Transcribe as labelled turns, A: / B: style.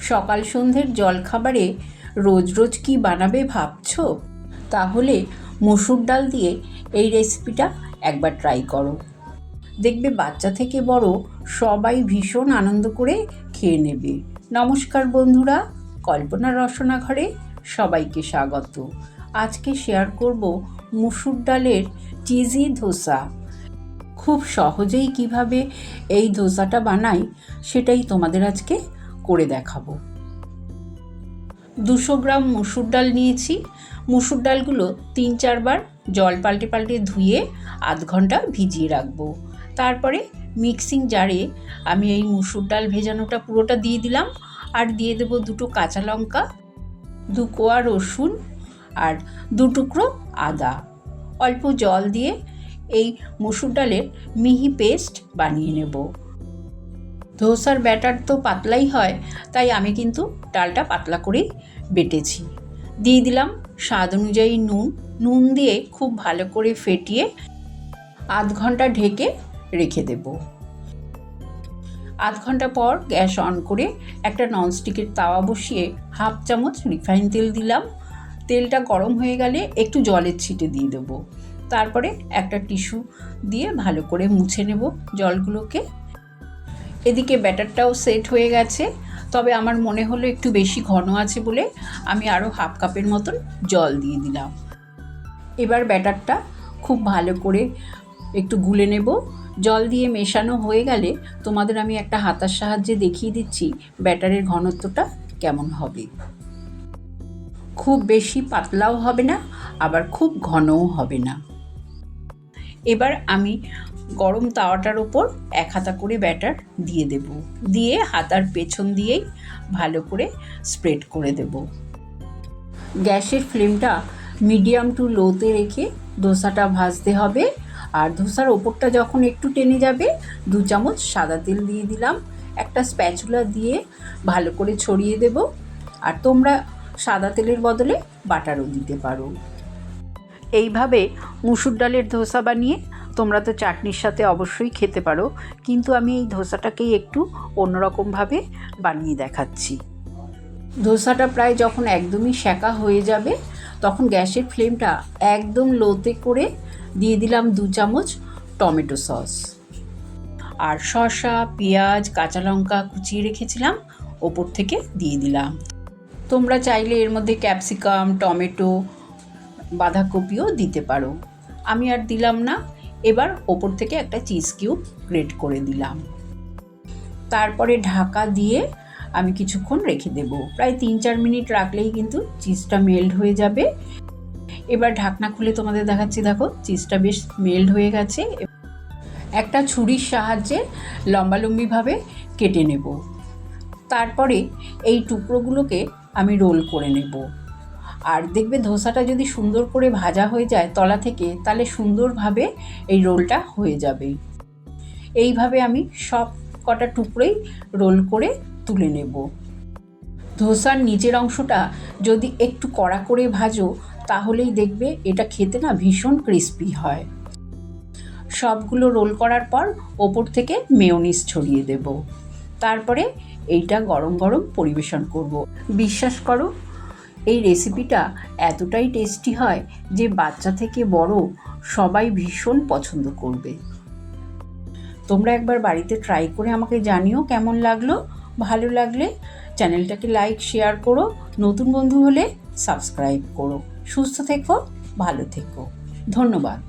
A: সকাল সন্ধ্যের জলখাবারে রোজ রোজ কি বানাবে ভাবছো? তাহলে মসুর ডাল দিয়ে এই রেসিপিটা একবার ট্রাই করো। দেখবে বাচ্চা থেকে বড় সবাই ভীষণ আনন্দ করে খেয়ে নেবে। নমস্কার বন্ধুরা, কল্পনা রসনা ঘরে সবাইকে স্বাগত। আজকে শেয়ার করব মসুর ডালের চিজি ধোসা। খুব সহজেই কিভাবে এই ধোসাটা বানাই সেটাই তোমাদের আজকে করে দেখাবো। 200 গ্রাম মসুর ডাল নিয়েছি। মসুর ডালগুলো 3-4 বার জল পাল্টে পাল্টে ধুয়ে আধ ঘন্টা ভিজিয়ে রাখবো। তারপরে মিক্সিং জারে আমি এই মসুর ডাল ভেজানোটা পুরোটা দিয়ে দিলাম, আর দিয়ে দেবো 2 কাঁচা লঙ্কা, 2 কোয়া রসুন আর 2 টুকরো আদা। অল্প জল দিয়ে এই মসুর ডালের মিহি পেস্ট বানিয়ে নেব। ধোসার ব্যাটার তো পাতলাই হয়, তাই আমি কিন্তু ডালটা পাতলা করেই বেটেছি। দিয়ে দিলাম স্বাদ অনুযায়ী নুন দিয়ে খুব ভালো করে ফেটিয়ে আধ ঘন্টা ঢেকে রেখে দেব। আধ ঘন্টা পর গ্যাস অন করে একটা ননস্টিকের তাওয়া বসিয়ে 1/2 চামচ রিফাইন তেল দিলাম। তেলটা গরম হয়ে গেলে একটু জলের ছিটে দিয়ে দেবো। তারপরে একটা টিস্যু দিয়ে ভালো করে মুছে নেব জলগুলোকে। এদিকে ব্যাটারটাও সেট হয়ে গেছে, তবে আমার মনে হলো একটু বেশি ঘন আছে বলে আমি আরও 1/2 কাপের মতন জল দিয়ে দিলাম। এবার ব্যাটারটা খুব ভালো করে একটু গুলে নেব। জল দিয়ে মেশানো হয়ে গেলে তোমাদের আমি একটা হাতার সাহায্যে দেখিয়ে দিচ্ছি ব্যাটারের ঘনত্বটা কেমন হবে। খুব বেশি পাতলাও হবে না, আবার খুব ঘনও হবে না। এবার আমি গরম তাওয়াটার ওপর 1 হাতা করে ব্যাটার দিয়ে দেব। দিয়ে হাতার পেছন দিয়েই ভালো করে স্প্রেড করে দেব। গ্যাসের ফ্লেমটা মিডিয়াম টু লোতে রেখে ধোসাটা ভাজতে হবে। আর ধোসার ওপরটা যখন একটু টেনে যাবে 2 চামচ সাদা তেল দিয়ে দিলাম। একটা স্প্যাচুলা দিয়ে ভালো করে ছড়িয়ে দেব। আর তোমরা সাদা তেলের বদলে বাটারও দিতে পারো। এইভাবে মসুর ডালের ধোসা বানিয়ে তোমরা তো চাটনির সাথে অবশ্যই খেতে পারো, কিন্তু আমি এই ধোসাটাকেই একটু অন্যরকমভাবে বানিয়ে দেখাচ্ছি। ধোসাটা প্রায় যখন একদমই সেঁকা হয়ে যাবে তখন গ্যাসের ফ্লেমটা একদম লোতে করে দিয়ে দিলাম 2 চামচ টমেটো সস। আর শসা, পেঁয়াজ, কাঁচা লঙ্কা কুচিয়ে রেখেছিলাম ওপর থেকে দিয়ে দিলাম। তোমরা চাইলে এর মধ্যে ক্যাপসিকাম, টমেটো, বাঁধাকপিও দিতে পারো। আমি আর দিলাম না। এবার ওপর থেকে একটা চিজ কিউব গ্রেট করে দিলাম। তারপরে ঢাকা দিয়ে আমি কিছুক্ষণ রেখে দেব। প্রায় 3-4 মিনিট রাখলেই কিন্তু চিজটা মেল্ট হয়ে যাবে। এবার ঢাকনা খুলে তোমাদের দেখাচ্ছি, দেখো চিজটা বেশ মেল্ট হয়ে গেছে। একটা ছুরির সাহায্যে লম্বালম্বিভাবে কেটে নেব। তারপরে এই টুকরোগুলোকে আমি রোল করে নেব। আর দেখবে ধোসাটা যদি সুন্দর করে ভাজা হয়ে যায় তলা থেকে, তাহলে সুন্দরভাবে এই রোলটা হয়ে যাবে। এইভাবে আমি সব কটা টুকরোই রোল করে তুলে নেব। ধোসার নিচের অংশটা যদি একটু কড়া করে ভাজো তাহলেই দেখবে এটা খেতে না ভীষণ ক্রিস্পি হয়। সবগুলো রোল করার পর ওপর থেকে মেয়োনিজ ছড়িয়ে দেব। তারপরে এইটা গরম গরম পরিবেশন করব। বিশ্বাস করো, এই রেসিপিটা এতটাই টেস্টি হয় যে বাচ্চা থেকে বড় সবাই ভীষণ পছন্দ করবে। তোমরা একবার বাড়িতে ট্রাই করে আমাকে জানিও কেমন লাগলো। ভালো লাগলে চ্যানেলটাকে লাইক, শেয়ার করো। নতুন বন্ধু হলে সাবস্ক্রাইব করো। সুস্থ থেকো, ভালো থেকো। ধন্যবাদ।